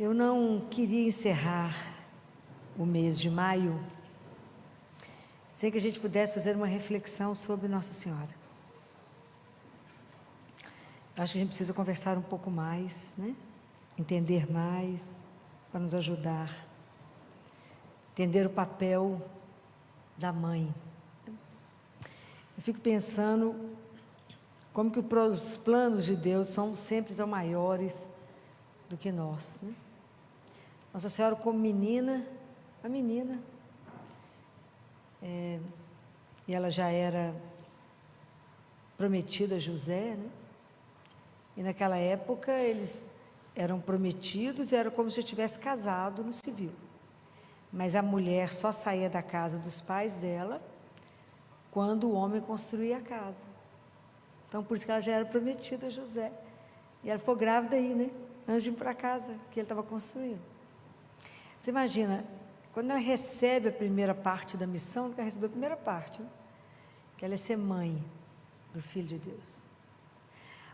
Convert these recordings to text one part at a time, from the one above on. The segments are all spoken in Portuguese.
Eu não queria encerrar o mês de maio sem que a gente pudesse fazer uma reflexão sobre Nossa Senhora. Acho que a gente precisa conversar um pouco mais, né? Entender mais, para nos ajudar. Entender o papel da mãe. Eu fico pensando como que os planos de Deus são sempre tão maiores do que nós, né? Nossa Senhora como menina, a menina, e ela já era prometida a José, né? E naquela época eles eram prometidos, era como se já tivesse casado no civil. Mas a mulher só saía da casa dos pais dela quando o homem construía a casa. Então, por isso que ela já era prometida a José. E ela ficou grávida aí, né? Antes de ir para casa, que ele estava construindo. Você imagina, quando ela recebe a primeira parte da missão, ela recebeu a primeira parte, né? Que ela é ser mãe do Filho de Deus.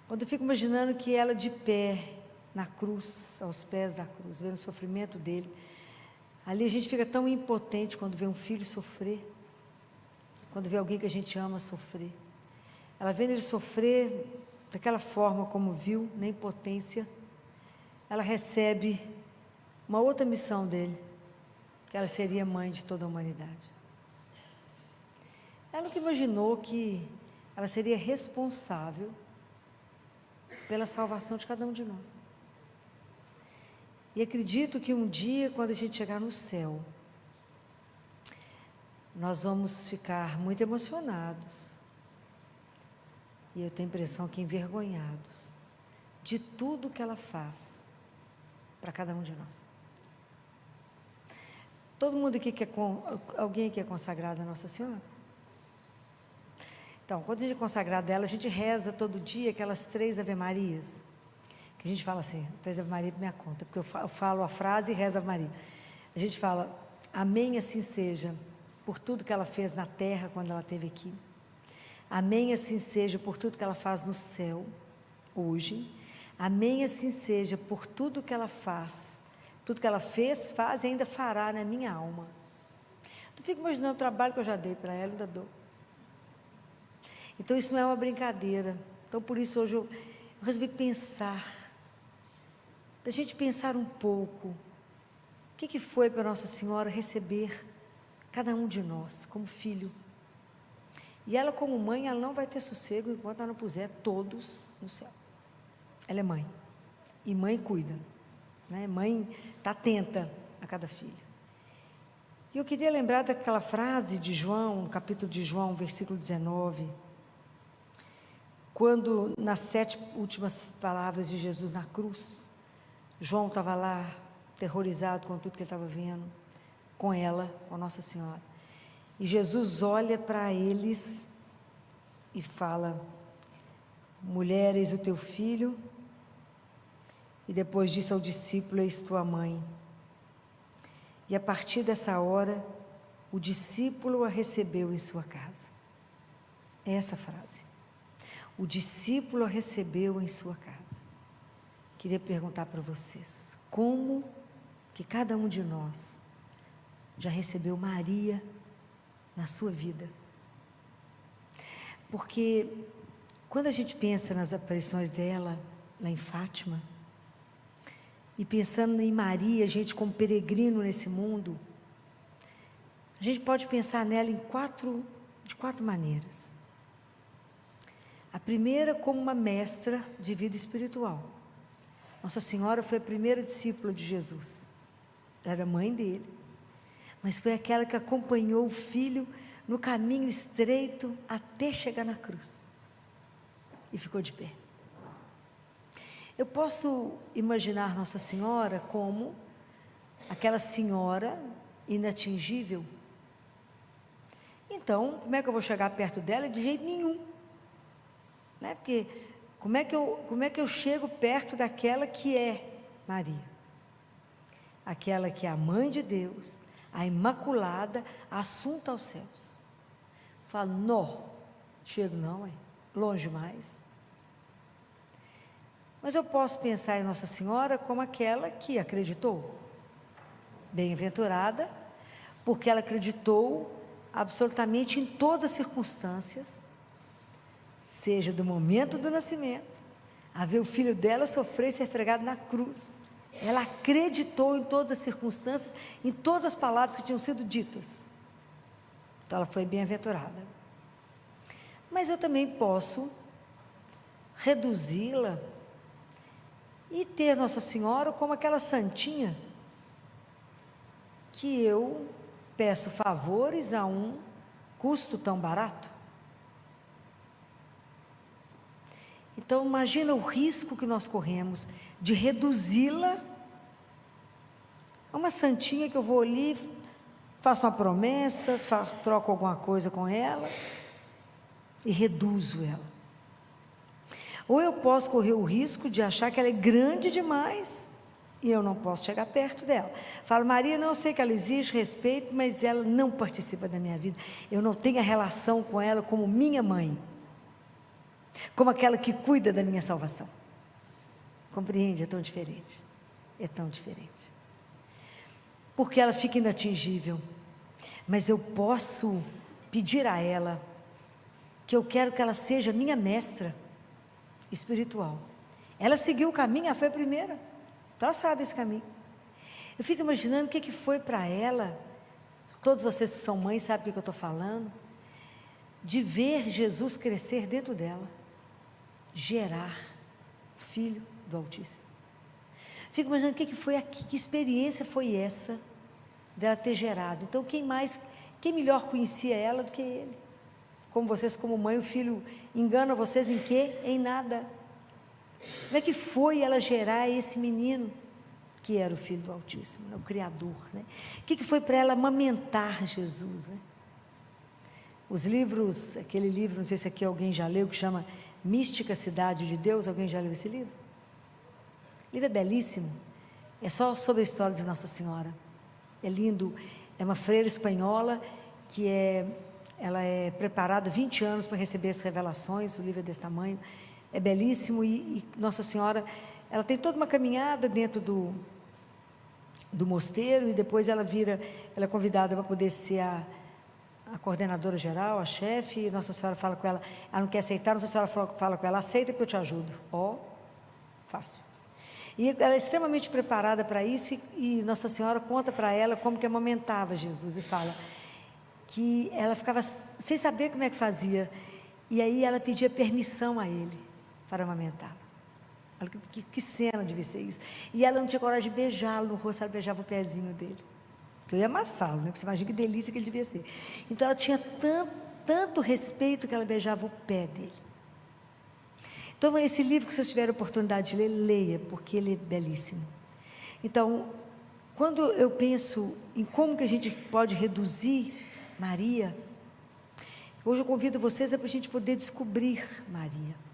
Quando eu fico imaginando que ela de pé na cruz, aos pés da cruz, vendo o sofrimento dele, ali a gente fica tão impotente quando vê um filho sofrer, quando vê alguém que a gente ama sofrer. Ela vendo ele sofrer daquela forma como viu, na impotência, ela recebe uma outra missão dele, que ela seria mãe de toda a humanidade. Ela nunca imaginou que ela seria responsável pela salvação de cada um de nós. E acredito que um dia, quando a gente chegar no céu, nós vamos ficar muito emocionados, e eu tenho a impressão que envergonhados, de tudo que ela faz para cada um de nós. Todo mundo aqui alguém aqui é consagrado a Nossa Senhora? Então, quando a gente é consagrado a ela, a gente reza todo dia aquelas 3 Ave Marias, que a gente fala assim, 3 Ave Maria por minha conta, porque eu falo a frase e rezo a Ave Maria. A gente fala, amém assim seja, por tudo que ela fez na terra quando ela esteve aqui. Amém assim seja por tudo que ela faz no céu, hoje. Amém assim seja por tudo que ela faz, tudo que ela fez, faz e ainda fará na minha alma. Tu fica imaginando o trabalho que eu já dei para ela, ainda dou. Então isso não é uma brincadeira. Então por isso hoje eu resolvi pensar, da gente pensar um pouco, o que foi para Nossa Senhora receber cada um de nós como filho. E ela como mãe, ela não vai ter sossego enquanto ela não puser todos no céu. Ela é mãe, e mãe cuida, né? Mãe está atenta a cada filho. E eu queria lembrar daquela frase de João, no capítulo de João, versículo 19, quando nas 7 últimas palavras de Jesus na cruz, João estava lá, aterrorizado com tudo que ele estava vendo, com ela, com Nossa Senhora. E Jesus olha para eles e fala, mulher, eis o teu filho, e depois disse ao discípulo, eis tua mãe. E a partir dessa hora, o discípulo a recebeu em sua casa. É essa frase. O discípulo a recebeu em sua casa. Queria perguntar para vocês, como que cada um de nós já recebeu Maria na sua vida? Porque quando a gente pensa nas aparições dela lá em Fátima, e pensando em Maria, a gente como peregrino nesse mundo, a gente pode pensar nela de 4 maneiras. A primeira, como uma mestra de vida espiritual. Nossa Senhora foi a primeira discípula de Jesus. Ela era mãe dele, mas foi aquela que acompanhou o filho no caminho estreito até chegar na cruz. E ficou de pé. Eu posso imaginar Nossa Senhora como aquela senhora inatingível. Então, como é que eu vou chegar perto dela? De jeito nenhum. Né? Porque como é que eu chego perto daquela que é Maria? Aquela que é a mãe de Deus, a Imaculada, a assunta aos céus. Falo, não, chego não, longe mais. Mas eu posso pensar em Nossa Senhora como aquela que acreditou. Bem-aventurada, porque ela acreditou absolutamente em todas as circunstâncias, seja do momento do nascimento, a ver o filho dela sofrer e ser pregado na cruz. Ela acreditou em todas as circunstâncias, em todas as palavras que tinham sido ditas. Então ela foi bem-aventurada. Mas eu também posso reduzi-la e ter Nossa Senhora como aquela santinha que eu peço favores a um custo tão barato. Então imagina o risco que nós corremos de reduzi-la a uma santinha que eu vou ali, faço uma promessa, troco alguma coisa com ela e reduzo ela. Ou eu posso correr o risco de achar que ela é grande demais e eu não posso chegar perto dela. Falo, Maria, não, eu sei que ela existe, respeito, mas ela não participa da minha vida. Eu não tenho a relação com ela como minha mãe, como aquela que cuida da minha salvação. Compreende? É tão diferente. É tão diferente. Porque ela fica inatingível. Mas eu posso pedir a ela que eu quero que ela seja minha mestra espiritual. Ela seguiu o caminho, ela foi a primeira. Então ela sabe esse caminho. Eu fico imaginando o que foi para ela, todos vocês que são mães sabem o que eu estou falando, de ver Jesus crescer dentro dela, gerar o Filho do Altíssimo. Fico imaginando o que foi aqui, que experiência foi essa dela ter gerado. Então quem melhor conhecia ela do que ele? Como vocês, como mãe, o filho engana vocês em quê? Em nada. Como é que foi ela gerar esse menino, que era o Filho do Altíssimo, né? O Criador, né? O que foi para ela amamentar Jesus, né? Os livros, aquele livro, não sei se aqui alguém já leu, que chama Mística Cidade de Deus, alguém já leu esse livro? O livro é belíssimo, é só sobre a história de Nossa Senhora, é lindo, é uma freira espanhola, ela é preparada 20 anos para receber as revelações, o livro é desse tamanho, é belíssimo, e Nossa Senhora, ela tem toda uma caminhada dentro do mosteiro, e depois ela é convidada para poder ser a coordenadora geral, a chefe, e Nossa Senhora fala com ela, ela não quer aceitar, Nossa Senhora fala com ela, aceita que eu te ajudo. Fácil. E ela é extremamente preparada para isso, e Nossa Senhora conta para ela como que amamentava Jesus, e fala que ela ficava sem saber como é que fazia, e aí ela pedia permissão a ele para amamentá-lo. Olha que cena devia ser isso. E ela não tinha coragem de beijá-lo no rosto, ela beijava o pezinho dele, porque eu ia amassá-lo, né? Você imagina que delícia que ele devia ser. Então ela tinha tanto respeito que ela beijava o pé dele. Então esse livro, que vocês tiverem a oportunidade de ler, leia, porque ele é belíssimo. Então, quando eu penso em como que a gente pode reduzir Maria, hoje eu convido vocês para a gente poder descobrir Maria.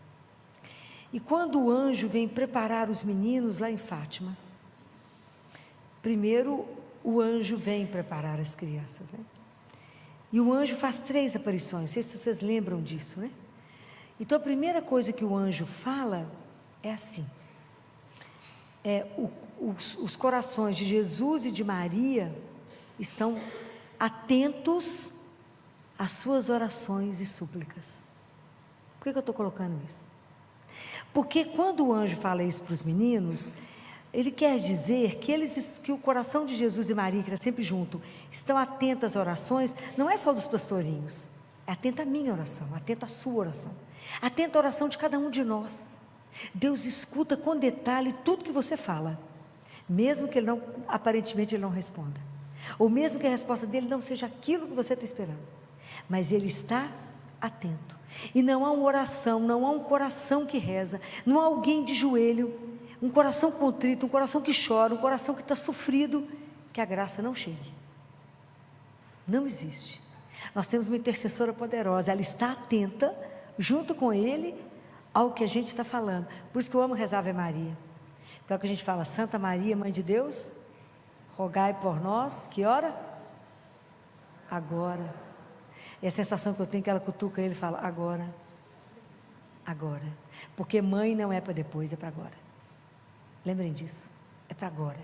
E quando o anjo vem preparar os meninos lá em Fátima, primeiro o anjo vem preparar as crianças, né? E o anjo faz 3 aparições, não sei se vocês lembram disso, né? Então a primeira coisa que o anjo fala é assim, os corações de Jesus e de Maria estão atentos às suas orações e súplicas. Por que eu estou colocando isso? Porque quando o anjo fala isso para os meninos, ele quer dizer que o coração de Jesus e Maria, que está sempre junto, estão atentos às orações, não é só dos pastorinhos, é atento à minha oração, atento à sua oração, atento à oração de cada um de nós. Deus escuta com detalhe tudo que você fala, mesmo que aparentemente ele não responda, ou mesmo que a resposta dele não seja aquilo que você está esperando, mas ele está atento. E não há uma oração, não há um coração que reza, não há alguém de joelho, um coração contrito, um coração que chora, um coração que está sofrido, que a graça não chegue. Não existe. Nós temos uma intercessora poderosa, ela está atenta, junto com ele, ao que a gente está falando. Por isso que eu amo rezar Ave Maria. Então que a gente fala, Santa Maria, Mãe de Deus, rogai por nós, que hora? Agora. E a sensação que eu tenho é que ela cutuca ele e fala, agora. agora. Porque mãe não é para depois, é para agora. Lembrem disso, é para agora.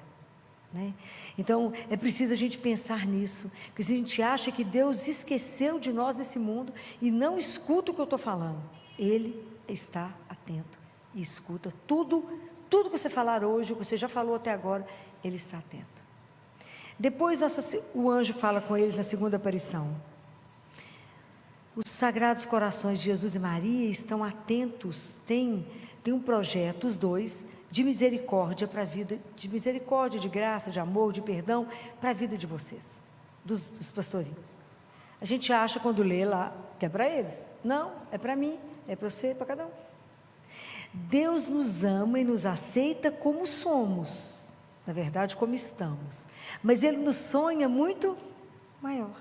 Né? Então, é preciso a gente pensar nisso, porque se a gente acha que Deus esqueceu de nós nesse mundo e não escuta o que eu estou falando, Ele está atento e escuta tudo que você falar hoje, o que você já falou até agora, Ele está atento. Depois o anjo fala com eles na segunda aparição. Os sagrados corações de Jesus e Maria estão atentos, tem um projeto, os dois, de misericórdia para a vida, de misericórdia, de graça, de amor, de perdão, para a vida de vocês, dos pastorinhos. A gente acha quando lê lá, que é para eles. Não, é para mim, é para você, é para cada um. Deus nos ama e nos aceita como somos, na verdade como estamos, mas Ele nos sonha muito maior.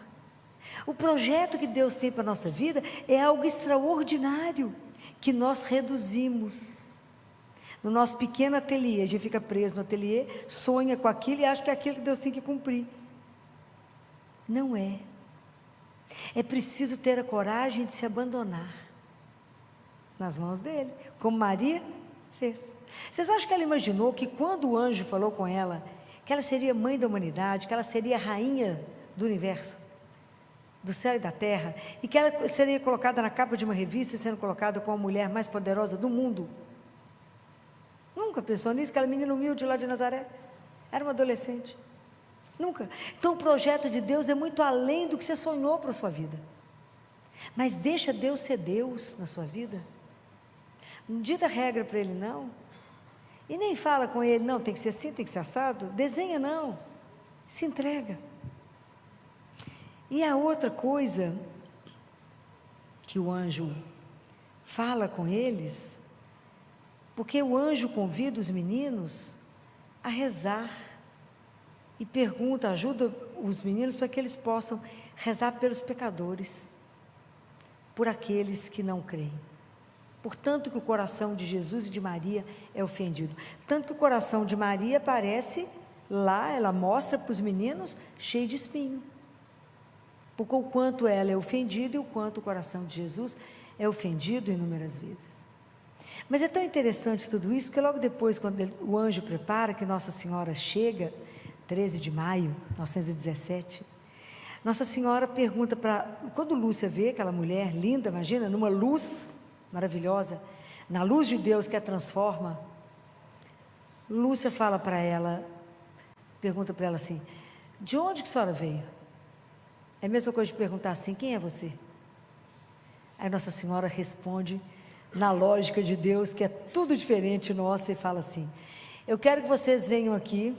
O projeto que Deus tem para a nossa vida é algo extraordinário, que nós reduzimos. No nosso pequeno ateliê, a gente fica preso no ateliê, sonha com aquilo e acha que é aquilo que Deus tem que cumprir. Não é. É preciso ter a coragem de se abandonar nas mãos dele, como Maria fez. Vocês acham que ela imaginou que quando o anjo falou com ela, que ela seria mãe da humanidade, que ela seria rainha do universo, do céu e da terra, e que ela seria colocada na capa de uma revista, sendo colocada como a mulher mais poderosa do mundo? Nunca pensou nisso? Aquela menina humilde lá de Nazaré, era uma adolescente. Nunca. Então o projeto de Deus é muito além do que você sonhou para a sua vida. Mas deixa Deus ser Deus na sua vida. Não dita regra para Ele, não. E nem fala com Ele, não, tem que ser assim, tem que ser assado. Desenha, não. Se entrega. E a outra coisa que o anjo fala com eles, porque o anjo convida os meninos a rezar e pergunta, ajuda os meninos para que eles possam rezar pelos pecadores, por aqueles que não creem. Portanto que o coração de Jesus e de Maria é ofendido. Tanto que o coração de Maria aparece lá, ela mostra para os meninos cheio de espinho. Porque o quanto ela é ofendida e o quanto o coração de Jesus é ofendido inúmeras vezes. Mas é tão interessante tudo isso, porque logo depois, quando o anjo prepara, que Nossa Senhora chega, 13 de maio de 1917, Nossa Senhora pergunta para... Quando Lúcia vê aquela mulher linda, imagina, numa luz maravilhosa, na luz de Deus que a transforma, Lúcia fala para ela, pergunta para ela assim, de onde que a senhora veio? É a mesma coisa de perguntar assim, quem é você? Aí Nossa Senhora responde, na lógica de Deus, que é tudo diferente nossa, e fala assim, eu quero que vocês venham aqui,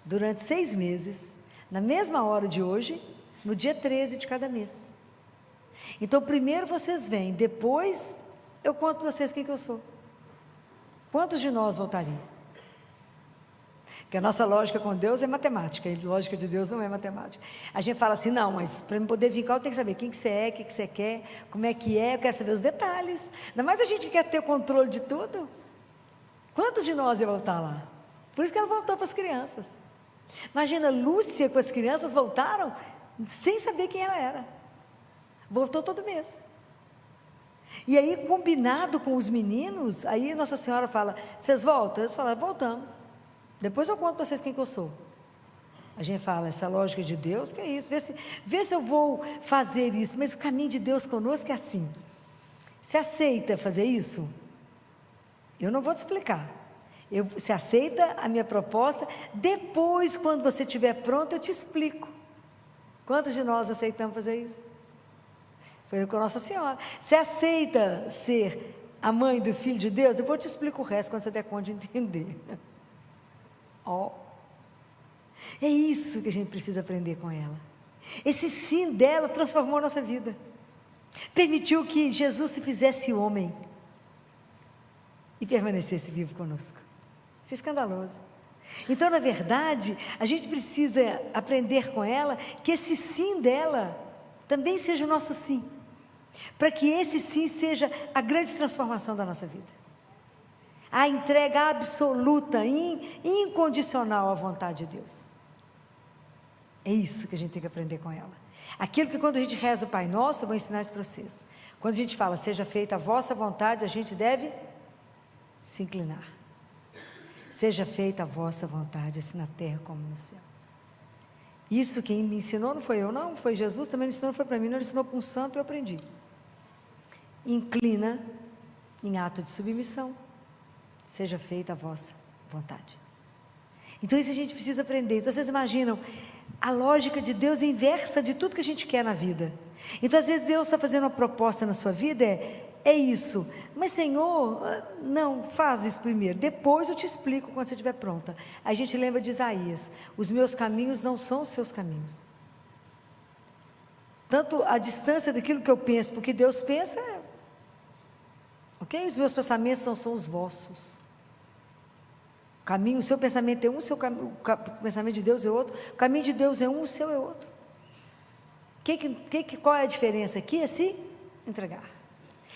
durante 6 meses, na mesma hora de hoje, no dia 13 de cada mês. Então primeiro vocês vêm, depois eu conto para vocês quem que eu sou. Quantos de nós voltariam? Porque a nossa lógica com Deus é matemática, e a lógica de Deus não é matemática. A gente fala assim, não, mas para poder vir cá eu tenho que saber quem que você é, o que você quer, como é que é, eu quero saber os detalhes. Ainda mais a gente quer ter o controle de tudo. Quantos de nós iam voltar lá? Por isso que ela voltou para as crianças. Imagina, Lúcia com as crianças voltaram sem saber quem ela era. Voltou todo mês. E aí, combinado com os meninos, aí Nossa Senhora fala, vocês voltam? Eles falaram, voltamos. Depois eu conto para vocês quem que eu sou. A gente fala, essa lógica de Deus, que é isso, vê se eu vou fazer isso, mas o caminho de Deus conosco é assim. Você aceita fazer isso? Eu não vou te explicar. Você aceita a minha proposta? Depois, quando você estiver pronto, eu te explico. Quantos de nós aceitamos fazer isso? Foi com Nossa Senhora. Você aceita ser a mãe do Filho de Deus? Depois eu te explico o resto, quando você der conta de entender. Ó. É isso que a gente precisa aprender com ela. Esse sim dela transformou a nossa vida. Permitiu que Jesus se fizesse homem e permanecesse vivo conosco. Isso é escandaloso. Então, na verdade, a gente precisa aprender com ela que esse sim dela também seja o nosso sim, para que esse sim seja a grande transformação da nossa vida, a entrega absoluta, incondicional à vontade de Deus. É isso que a gente tem que aprender com ela. Aquilo que quando a gente reza o Pai Nosso, eu vou ensinar isso para vocês, Quando a gente fala, seja feita a vossa vontade, a gente deve se inclinar. Seja feita a vossa vontade, assim na terra como no céu. Isso quem me ensinou não foi eu, não, foi Jesus, também não ensinou, não foi para mim, não, ele ensinou para um santo e eu aprendi. Inclina em ato de submissão, seja feita a vossa vontade. Então isso a gente precisa aprender. Então vocês imaginam, a lógica de Deus é inversa de tudo que a gente quer na vida. Então às vezes Deus está fazendo uma proposta na sua vida, é isso, mas Senhor, não, faz isso primeiro, depois eu te explico quando você estiver pronta. Aí a gente lembra de Isaías, os meus caminhos não são os seus caminhos. Tanto a distância daquilo que eu penso, porque Deus pensa, ok? Os meus pensamentos não são os vossos. O seu pensamento é um, o pensamento de Deus é outro, o caminho de Deus é um, o seu é outro. Qual é a diferença aqui? É se entregar.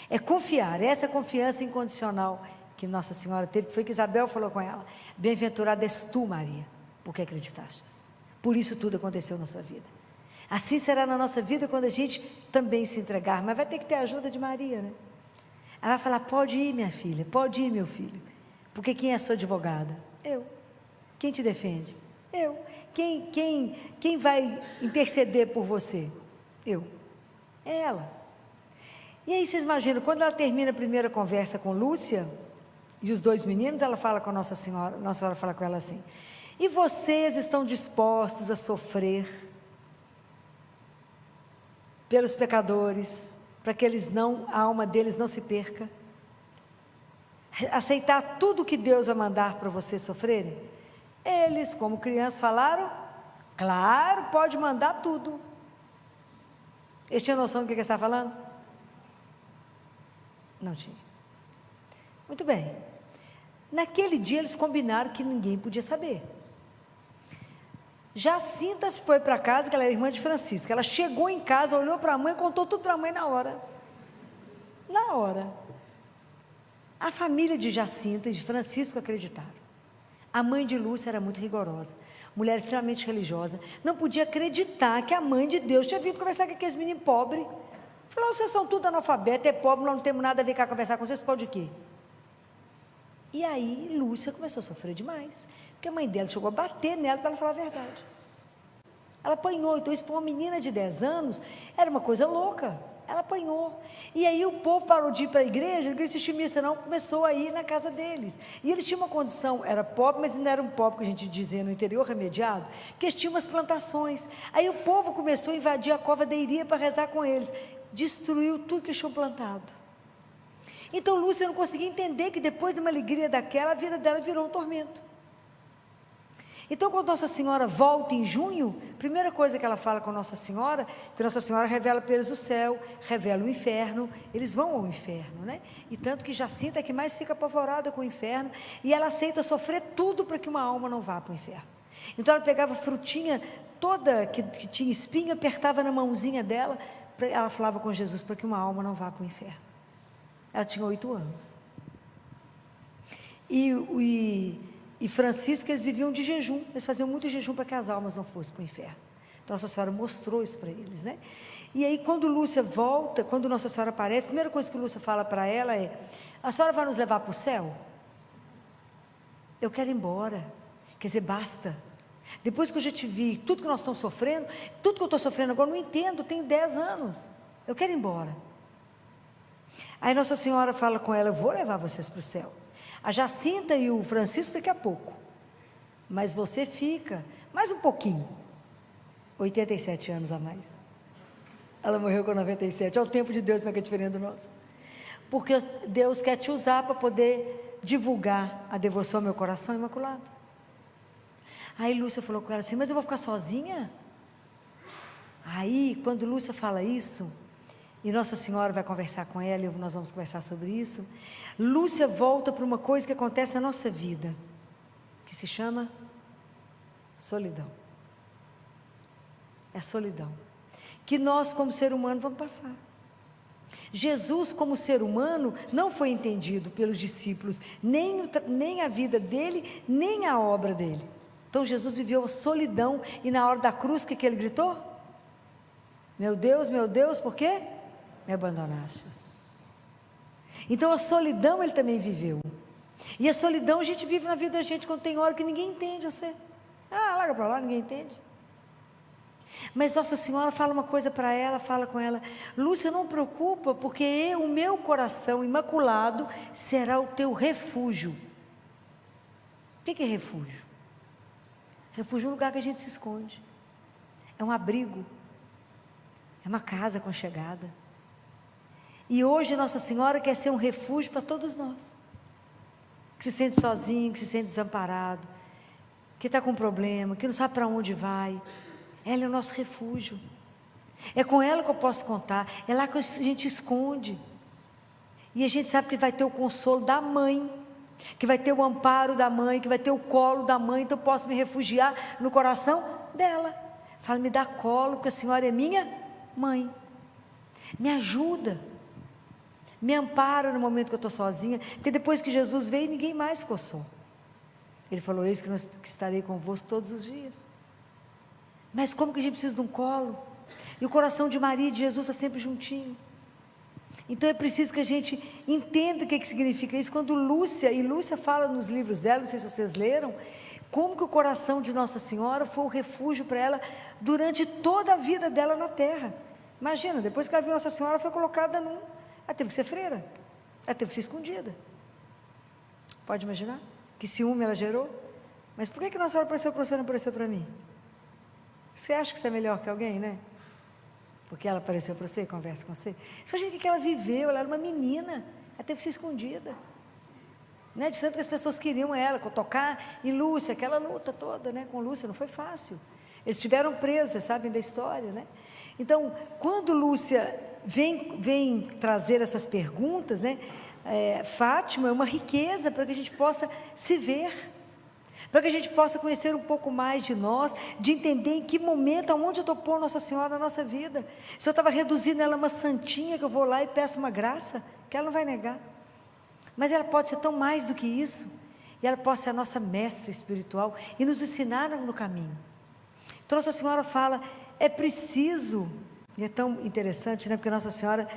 É confiar, essa confiança incondicional que Nossa Senhora teve, foi que Isabel falou com ela, bem-aventurada és tu, Maria, porque acreditastes, por isso tudo aconteceu na sua vida. Assim será na nossa vida quando a gente também se entregar, mas vai ter que ter a ajuda de Maria, né? Ela vai falar, pode ir minha filha, pode ir meu filho, porque quem é a sua advogada? Eu. Quem te defende? Eu. Quem vai interceder por você? Eu. É ela. E aí vocês imaginam, quando ela termina a primeira conversa com Lúcia, e os dois meninos, ela fala com Nossa Senhora fala com ela assim, e vocês estão dispostos a sofrer pelos pecadores, para que a alma deles não se perca? Aceitar tudo que Deus vai mandar para vocês sofrerem? Eles, como crianças, falaram, claro, pode mandar tudo. Eles tinham noção do que ele está falando? Não tinha. Muito bem. Naquele dia eles combinaram que ninguém podia saber. Jacinta foi para casa, que ela era irmã de Francisco. Ela chegou em casa, olhou para a mãe, contou tudo para a mãe na hora. Na hora. A família de Jacinta e de Francisco acreditaram. A mãe de Lúcia era muito rigorosa, mulher extremamente religiosa, não podia acreditar que a mãe de Deus tinha vindo conversar com aqueles meninos pobres. Falou, vocês são tudo analfabetos, é pobre, nós não temos nada a ver com conversar com vocês, pode o quê? E aí Lúcia começou a sofrer demais, porque a mãe dela chegou a bater nela para ela falar a verdade. Ela apanhou, então isso para uma menina de 10 anos, era uma coisa louca, ela apanhou. E aí o povo parou de ir para a igreja, não queria assistir missa não, começou a ir na casa deles. E eles tinham uma condição, era pobre, mas não era um pobre que a gente dizia no interior, remediado, porque eles tinham umas plantações. Aí o povo começou a invadir a cova da Iria para rezar com eles. Destruiu tudo que eles tinham plantado. Então Lúcia não conseguia entender que depois de uma alegria daquela, a vida dela virou um tormento. Então quando Nossa Senhora volta em junho, a primeira coisa que ela fala com Nossa Senhora, que Nossa Senhora revela para eles o céu, revela o inferno, eles vão ao inferno, né? E tanto que Jacinta é que mais fica apavorada com o inferno, e ela aceita sofrer tudo para que uma alma não vá para o inferno. Então ela pegava frutinha toda que tinha espinho, apertava na mãozinha dela, ela falava com Jesus para que uma alma não vá para o inferno. Ela tinha 8 anos. E Francisco, eles viviam de jejum, eles faziam muito jejum para que as almas não fossem para o inferno. Então Nossa Senhora mostrou isso para eles, né? E aí quando Lúcia volta, quando Nossa Senhora aparece, a primeira coisa que Lúcia fala para ela é, a senhora vai nos levar para o céu? Eu quero ir embora, quer dizer, basta. Depois que eu já te vi, tudo que nós estamos sofrendo, tudo que eu estou sofrendo agora, eu não entendo, tenho 10 anos, eu quero ir embora. Aí Nossa Senhora fala com ela, eu vou levar vocês para o céu. A Jacinta e o Francisco daqui a pouco, mas você fica mais um pouquinho, 87 anos a mais. Ela morreu com 97, é o tempo de Deus, mas que é diferente do nosso. Porque Deus quer te usar para poder divulgar a devoção ao meu coração imaculado. Aí Lúcia falou com ela assim, mas eu vou ficar sozinha? Aí quando Lúcia fala isso, e Nossa Senhora vai conversar com ela, e nós vamos conversar sobre isso, Lúcia volta para uma coisa que acontece na nossa vida, que se chama solidão. É a solidão que nós como ser humano vamos passar. Jesus como ser humano não foi entendido pelos discípulos, nem a vida dele, nem a obra dele. Então Jesus viveu a solidão, e na hora da cruz, o que ele gritou? Meu Deus, por quê? me abandonastes? Então a solidão ele também viveu. E a solidão a gente vive na vida da gente quando tem hora que ninguém entende você. Larga para lá, ninguém entende. Mas Nossa Senhora fala uma coisa para ela, fala com ela: Lúcia, não preocupa, porque o meu coração imaculado será o teu refúgio. O que é refúgio? Refúgio é um lugar que a gente se esconde, é um abrigo, é uma casa aconchegada. E hoje Nossa Senhora quer ser um refúgio para todos nós, que se sente sozinho, que se sente desamparado, que está com problema, que não sabe para onde vai. Ela é o nosso refúgio, é com ela que eu posso contar, é lá que a gente esconde, e a gente sabe que vai ter o consolo da mãe, que vai ter o amparo da mãe, que vai ter o colo da mãe, então eu posso me refugiar no coração dela. Fala, me dá colo, porque a Senhora é minha mãe, me ajuda, me ampara no momento que eu estou sozinha, porque depois que Jesus veio, ninguém mais ficou só. Ele falou: eis que estarei convosco todos os dias. Mas como que a gente precisa de um colo? E o coração de Maria e de Jesus está sempre juntinho. Então é preciso que a gente entenda o que significa isso. Quando Lúcia fala nos livros dela, não sei se vocês leram, como que o coração de Nossa Senhora foi o refúgio para ela durante toda a vida dela na terra. Imagina, depois que ela viu Nossa Senhora, foi colocada ela teve que ser freira, ela teve que ser escondida. Pode imaginar? Que ciúme ela gerou? Mas por que Nossa Senhora apareceu para você e não apareceu para mim? Você acha que você é melhor que alguém, né? Porque ela apareceu para você e conversa com você. Imagina o que ela viveu, ela era uma menina, ela teve que ser escondida, né? De tanto que as pessoas queriam ela, tocar em Lúcia, aquela luta toda, né? Com Lúcia, não foi fácil. Eles estiveram presos, vocês sabem da história, né? Então, quando Lúcia vem trazer essas perguntas, né? Fátima é uma riqueza para que a gente possa se ver, para que a gente possa conhecer um pouco mais de nós, de entender em que momento, aonde eu estou pondo Nossa Senhora na nossa vida. Se eu estava reduzindo ela a uma santinha, que eu vou lá e peço uma graça, que ela não vai negar, mas ela pode ser tão mais do que isso, e ela pode ser a nossa mestra espiritual, e nos ensinar no caminho. Então Nossa Senhora fala, é preciso, e é tão interessante, né, porque Nossa Senhora,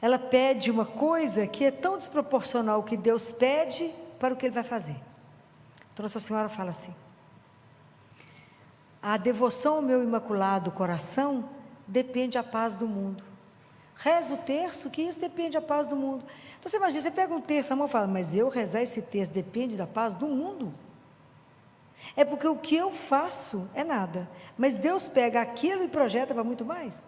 ela pede uma coisa que é tão desproporcional ao que Deus pede para o que Ele vai fazer. Então Nossa Senhora fala assim: a devoção ao meu imaculado coração depende da paz do mundo. Reza o terço, que isso depende da paz do mundo. Então você imagina, você pega um terço na mão e fala, mas eu rezar esse terço depende da paz do mundo? É porque o que eu faço é nada, mas Deus pega aquilo e projeta para muito mais.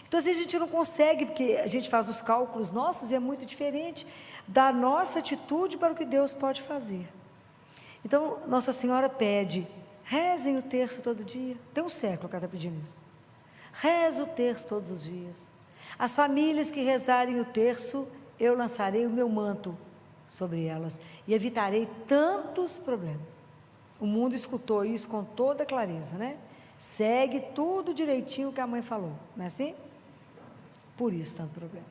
Então às vezes a gente não consegue, porque a gente faz os cálculos nossos e é muito diferente da nossa atitude para o que Deus pode fazer. Então Nossa Senhora pede, rezem o terço todo dia. Tem um século que ela está pedindo isso. Reza o terço todos os dias. As famílias que rezarem o terço, eu lançarei o meu manto sobre elas e evitarei tantos problemas. O mundo escutou isso com toda clareza, né? Segue tudo direitinho que a mãe falou, não é assim? Por isso tanto problema.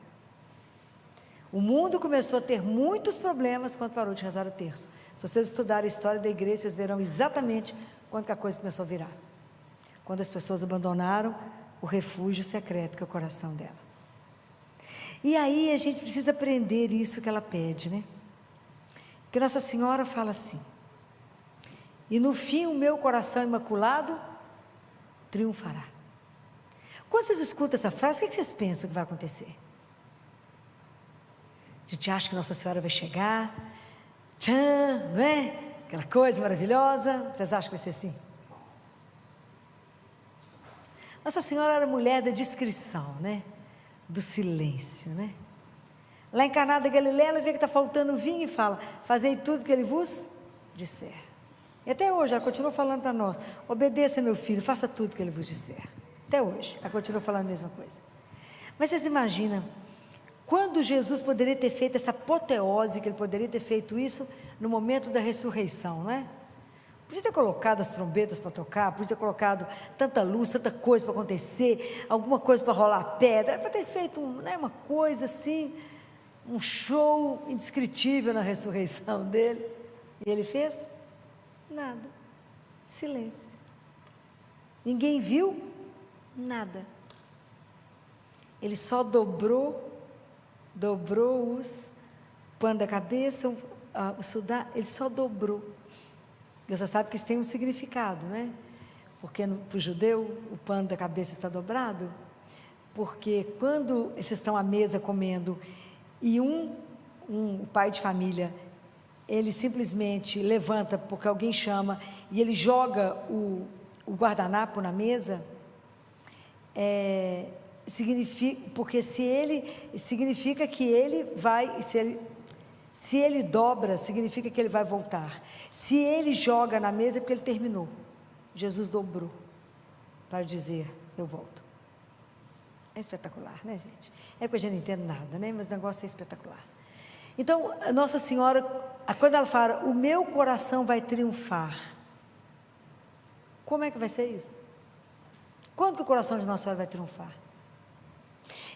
O mundo começou a ter muitos problemas quando parou de rezar o terço. Se vocês estudarem a história da igreja, vocês verão exatamente quando que a coisa começou a virar. Quando as pessoas abandonaram o refúgio secreto que é o coração dela. E aí a gente precisa aprender isso que ela pede, né? Porque Nossa Senhora fala assim: e no fim o meu coração imaculado triunfará. Quando vocês escutam essa frase, o que vocês pensam que vai acontecer? A gente acha que Nossa Senhora vai chegar, tchan, não é? Aquela coisa maravilhosa. Vocês acham que vai ser assim? Nossa Senhora era mulher da discrição, né? Do silêncio, né? Lá em Caná da Galileia, ela vê que está faltando vinho e fala, fazei tudo que Ele vos disser. E até hoje ela continua falando para nós, obedeça meu filho, faça tudo que Ele vos disser. Até hoje, ela continua falando a mesma coisa. Mas vocês imaginam, quando Jesus poderia ter feito essa apoteose, que Ele poderia ter feito isso no momento da ressurreição, né? Podia ter colocado as trombetas para tocar, podia ter colocado tanta luz, tanta coisa para acontecer, alguma coisa para rolar pedra, para ter feito uma coisa assim, um show indescritível na ressurreição dele. E Ele fez? Nada. Silêncio. Ninguém viu nada. Ele só dobrou os pano da cabeça, o sudar, ele só dobrou. Você sabe que isso tem um significado, né? Porque para o judeu o pano da cabeça está dobrado, porque quando vocês estão à mesa comendo e um pai de família, ele simplesmente levanta porque alguém chama e ele joga o guardanapo na mesa, significa que ele vai, se ele dobra, significa que ele vai voltar. Se ele joga na mesa é porque ele terminou. Jesus dobrou para dizer, eu volto. É espetacular, né, gente? É porque a gente não entende nada, né? Mas o negócio é espetacular. Então, Nossa Senhora, quando ela fala, o meu coração vai triunfar, como é que vai ser isso? Quando que o coração de Nossa Senhora vai triunfar?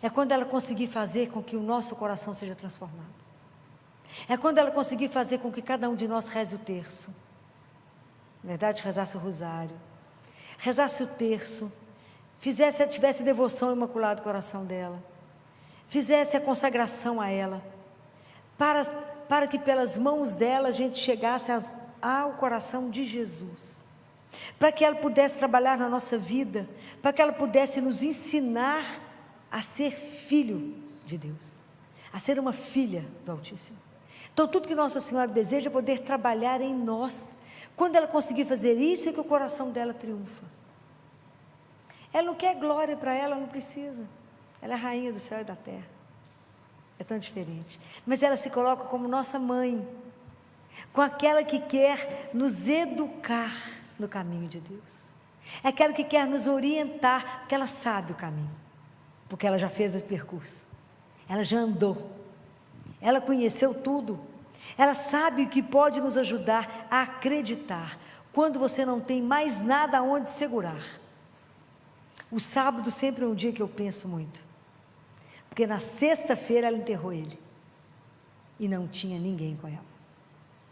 É quando ela conseguir fazer com que o nosso coração seja transformado. É quando ela conseguir fazer com que cada um de nós reze o terço. Na verdade, rezasse o rosário, rezasse o terço, tivesse devoção ao Imaculado Coração dela, fizesse a consagração a ela, para que pelas mãos dela a gente chegasse ao coração de Jesus, para que ela pudesse trabalhar na nossa vida, para que ela pudesse nos ensinar a ser filho de Deus, a ser uma filha do Altíssimo. Então tudo que Nossa Senhora deseja é poder trabalhar em nós. Quando ela conseguir fazer isso, é que o coração dela triunfa. Ela não quer glória para ela, não precisa. Ela é a rainha do céu e da terra. É tão diferente. Mas ela se coloca como nossa mãe, com aquela que quer nos educar no caminho de Deus. É aquela que quer nos orientar, porque ela sabe o caminho, porque ela já fez o percurso, ela já andou, ela conheceu tudo. Ela sabe o que pode nos ajudar a acreditar, quando você não tem mais nada aonde segurar. O sábado sempre é um dia que eu penso muito, porque na sexta-feira ela enterrou ele, e não tinha ninguém com ela,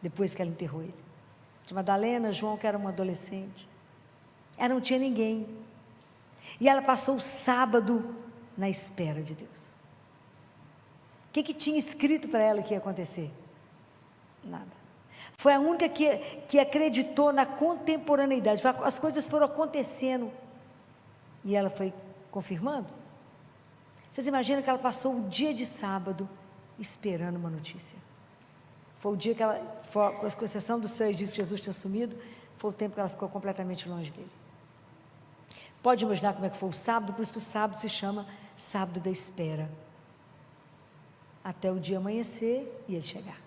depois que ela enterrou ele. Tinha Madalena, João, que era um adolescente, ela não tinha ninguém, e ela passou o sábado na espera de Deus. O que tinha escrito para ela que ia acontecer? Nada. Foi a única que acreditou na contemporaneidade. As coisas foram acontecendo e ela foi confirmando. Vocês imaginam que ela passou o dia de sábado esperando uma notícia? Foi o dia que ela, com exceção dos 3 dias que Jesus tinha sumido, foi o tempo que ela ficou completamente longe dele. Pode imaginar como é que foi o sábado? Por isso que o sábado se chama sábado da espera, até o dia amanhecer e ele chegar.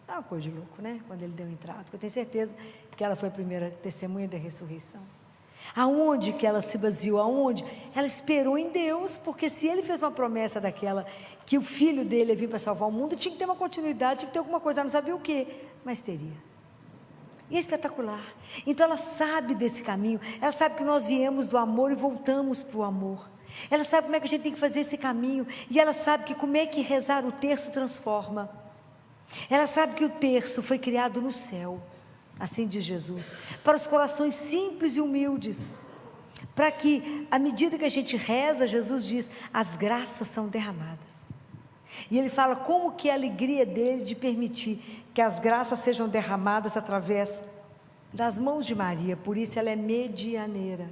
É uma coisa de louco, né? Quando ele deu entrada, eu tenho certeza que ela foi a primeira testemunha da ressurreição. Aonde que ela se baseou? Aonde? Ela esperou em Deus, porque se ele fez uma promessa daquela, que o filho dele ia vir para salvar o mundo, tinha que ter uma continuidade, tinha que ter alguma coisa, ela não sabia o que, mas teria. E é espetacular. Então ela sabe desse caminho, ela sabe que nós viemos do amor e voltamos para o amor. Ela sabe como é que a gente tem que fazer esse caminho, e ela sabe que como é que rezar o terço transforma. Ela sabe que o terço foi criado no céu, assim diz Jesus, para os corações simples e humildes, para que, à medida que a gente reza, Jesus diz, as graças são derramadas. E ele fala como que é a alegria dele de permitir que as graças sejam derramadas através das mãos de Maria, por isso ela é medianeira.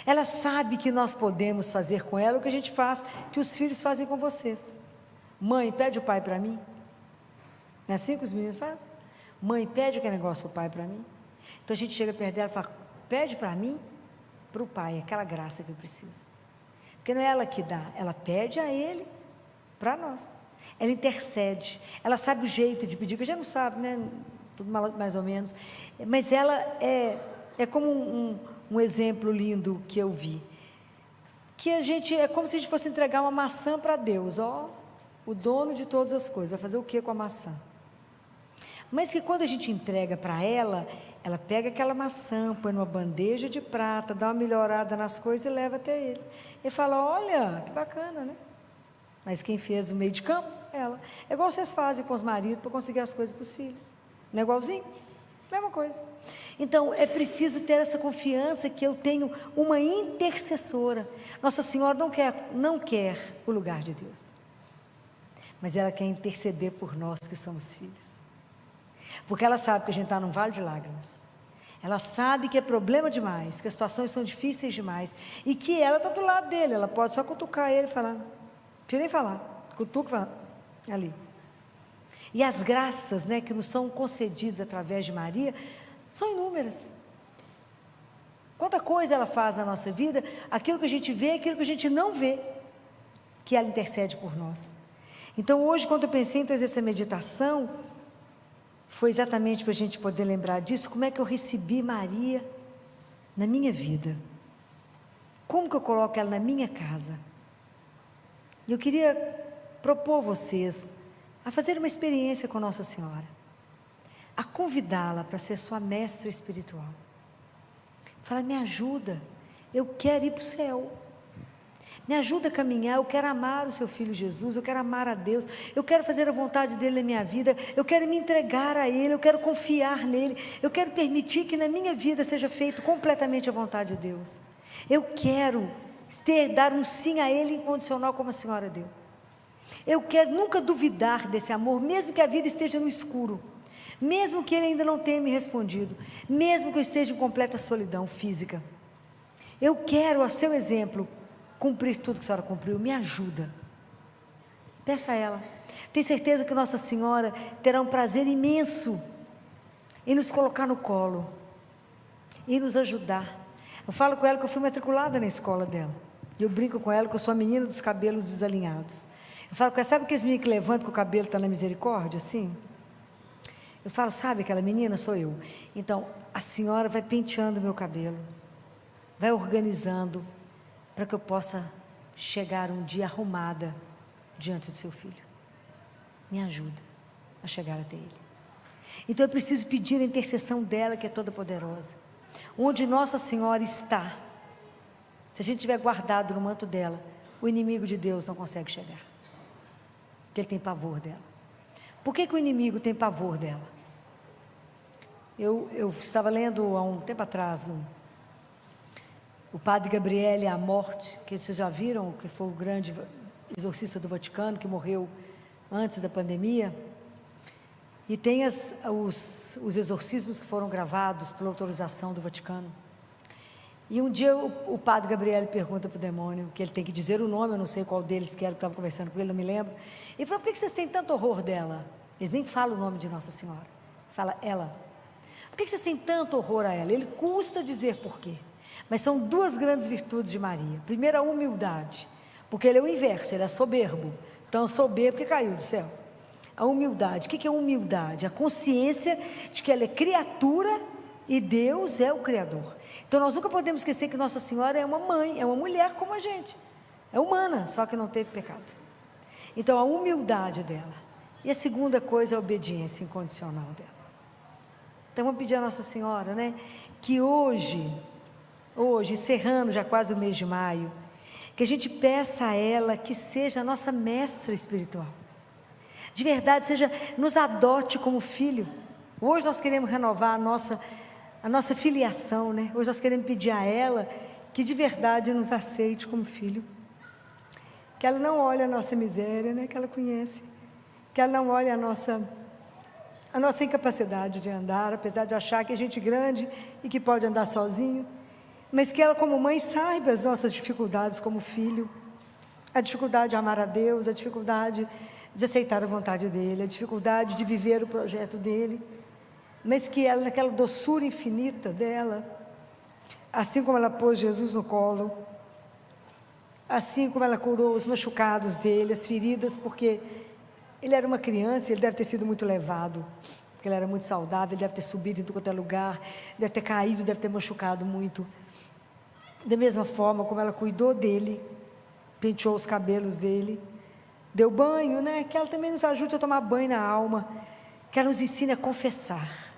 Ela sabe que nós podemos fazer com ela o que a gente faz, que os filhos fazem com vocês. Mãe, pede o pai para mim. Não é assim que os meninos fazem? Mãe, pede aquele negócio para o pai para mim. Então a gente chega perto dela e fala, pede para mim, para o pai, aquela graça que eu preciso. Porque não é ela que dá, ela pede a ele para nós. Ela intercede, ela sabe o jeito de pedir, que a gente não sabe, né? Tudo mais ou menos. Mas ela é como um exemplo lindo que eu vi. Que a gente, é como se a gente fosse entregar uma maçã para Deus, ó, o dono de todas as coisas, vai fazer o que com a maçã? Mas que quando a gente entrega para ela pega aquela maçã, põe numa bandeja de prata, dá uma melhorada nas coisas e leva até ele. Ele fala, olha, que bacana, né? Mas quem fez o meio de campo? Ela. É igual vocês fazem com os maridos para conseguir as coisas para os filhos. Não é igualzinho? Mesma coisa. Então, é preciso ter essa confiança que eu tenho uma intercessora. Nossa Senhora não quer o lugar de Deus, mas ela quer interceder por nós que somos filhos, porque ela sabe que a gente está num vale de lágrimas, ela sabe que é problema demais, que as situações são difíceis demais, e que ela está do lado dele, ela pode só cutucar ele e falar, não precisa nem falar, cutuca e fala, ali. E as graças, né, que nos são concedidas através de Maria, são inúmeras. Quanta coisa ela faz na nossa vida, aquilo que a gente vê, aquilo que a gente não vê, que ela intercede por nós. Então hoje, quando eu pensei em trazer essa meditação, foi exatamente para a gente poder lembrar disso, como é que eu recebi Maria na minha vida, como que eu coloco ela na minha casa. E eu queria propor vocês a fazer uma experiência com Nossa Senhora, a convidá-la para ser sua mestra espiritual. Fala, me ajuda, eu quero ir para o céu, me ajuda a caminhar, eu quero amar o seu Filho Jesus, eu quero amar a Deus, eu quero fazer a vontade dEle na minha vida, eu quero me entregar a Ele, eu quero confiar nele, eu quero permitir que na minha vida seja feito completamente a vontade de Deus, eu quero dar um sim a Ele incondicional como a senhora deu, eu quero nunca duvidar desse amor, mesmo que a vida esteja no escuro, mesmo que Ele ainda não tenha me respondido, mesmo que eu esteja em completa solidão física, eu quero, a seu exemplo, cumprir tudo que a senhora cumpriu, me ajuda. Peça a ela. Tenho certeza que Nossa Senhora terá um prazer imenso em nos colocar no colo, e nos ajudar. Eu falo com ela que eu fui matriculada na escola dela, e eu brinco com ela que eu sou a menina dos cabelos desalinhados. Eu falo com ela, sabe aqueles meninos que levantam que o cabelo está na misericórdia, assim? Eu falo, sabe aquela menina? Sou eu. Então, a senhora vai penteando meu cabelo, vai organizando, para que eu possa chegar um dia arrumada diante do seu filho. Me ajuda a chegar até ele. Então eu preciso pedir a intercessão dela, que é toda poderosa. Onde Nossa Senhora está, se a gente tiver guardado no manto dela, o inimigo de Deus não consegue chegar, porque ele tem pavor dela. Por que o inimigo tem pavor dela? Eu estava lendo há um tempo atrás o Padre Gabriele à morte, que vocês já viram, que foi o grande exorcista do Vaticano, que morreu antes da pandemia, e tem os exorcismos que foram gravados por autorização do Vaticano. E um dia o Padre Gabriele pergunta para o demônio, que ele tem que dizer o nome, eu não sei qual deles que era, que estava conversando com ele, não me lembro, e falou, por que vocês têm tanto horror dela? Eles nem falam o nome de Nossa Senhora, fala ela. Por que vocês têm tanto horror a ela? Ele custa dizer por quê. Mas são duas grandes virtudes de Maria. Primeiro, a humildade, porque ele é o inverso, ele é soberbo. Então, soberbo que caiu do céu. A humildade, o que é humildade? A consciência de que ela é criatura e Deus é o Criador. Então, nós nunca podemos esquecer que Nossa Senhora é uma mãe, é uma mulher como a gente. É humana, só que não teve pecado. Então, a humildade dela. E a segunda coisa é a obediência incondicional dela. Então, vamos pedir a Nossa Senhora, né, que hoje, encerrando já quase o mês de maio, que a gente peça a ela que seja a nossa mestra espiritual, de verdade, nos adote como filho. Hoje nós queremos renovar a nossa filiação, né? Hoje nós queremos pedir a ela que de verdade nos aceite como filho, que ela não olhe a nossa miséria, né? Que ela conhece, que ela não olhe a nossa incapacidade de andar, apesar de achar que a gente é grande e que pode andar sozinho, mas que ela como mãe saiba as nossas dificuldades como filho, a dificuldade de amar a Deus, a dificuldade de aceitar a vontade dEle, a dificuldade de viver o projeto dEle, mas que ela, naquela doçura infinita dela, assim como ela pôs Jesus no colo, assim como ela curou os machucados dele, as feridas, porque ele era uma criança, ele deve ter sido muito levado, porque ele era muito saudável, ele deve ter subido em tudo quanto é lugar, deve ter caído, deve ter machucado muito. Da mesma forma como ela cuidou dele, penteou os cabelos dele, deu banho, né? Que ela também nos ajude a tomar banho na alma, que ela nos ensine a confessar,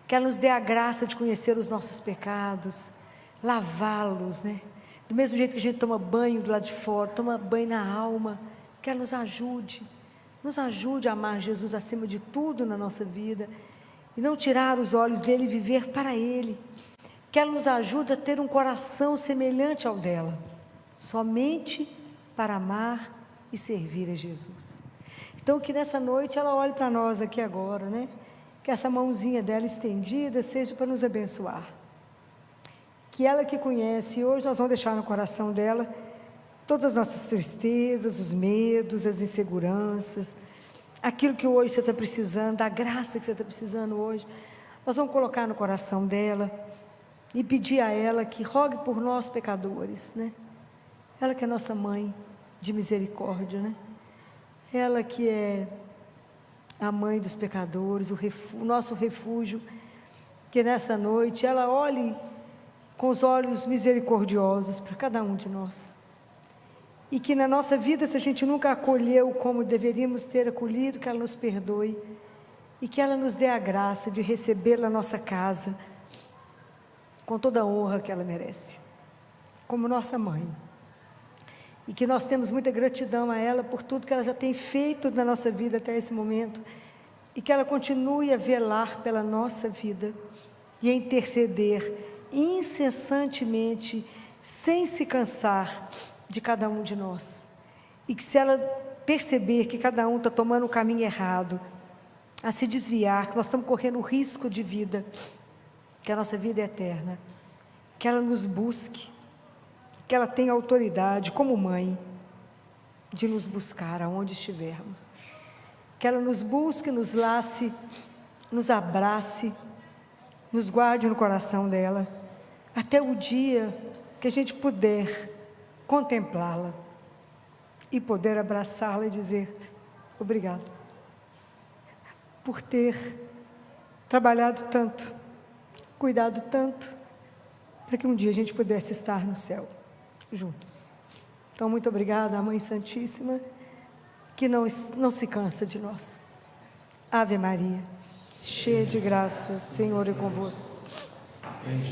que ela nos dê a graça de conhecer os nossos pecados, lavá-los, né? Do mesmo jeito que a gente toma banho do lado de fora, toma banho na alma, que ela nos ajude a amar Jesus acima de tudo na nossa vida, e não tirar os olhos dele e viver para ele. Que ela nos ajude a ter um coração semelhante ao dela, somente para amar e servir a Jesus. Então, que nessa noite ela olhe para nós aqui agora, né? Que essa mãozinha dela estendida seja para nos abençoar. Que ela que conhece, hoje nós vamos deixar no coração dela todas as nossas tristezas, os medos, as inseguranças, aquilo que hoje você está precisando, a graça que você está precisando hoje, nós vamos colocar no coração dela e pedir a ela que rogue por nós pecadores, né? Ela que é nossa mãe de misericórdia, né? Ela que é a mãe dos pecadores, o nosso refúgio, que nessa noite ela olhe com os olhos misericordiosos para cada um de nós. E que na nossa vida, se a gente nunca acolheu como deveríamos ter acolhido, que ela nos perdoe. E que ela nos dê a graça de recebê-la na nossa casa, com toda a honra que ela merece, como nossa mãe. E que nós temos muita gratidão a ela por tudo que ela já tem feito na nossa vida até esse momento. E que ela continue a velar pela nossa vida e a interceder incessantemente, sem se cansar, de cada um de nós. E que se ela perceber que cada um está tomando o caminho errado, a se desviar, que nós estamos correndo risco de vida, que a nossa vida é eterna, que ela nos busque, que ela tenha autoridade como mãe de nos buscar aonde estivermos, que ela nos busque, nos lace, nos abrace, nos guarde no coração dela, até o dia que a gente puder contemplá-la e poder abraçá-la e dizer obrigado por ter trabalhado tanto, cuidado tanto, para que um dia a gente pudesse estar no céu juntos. Então, muito obrigada, Mãe Santíssima, que não se cansa de nós. Ave Maria, cheia de graça, o Senhor é convosco.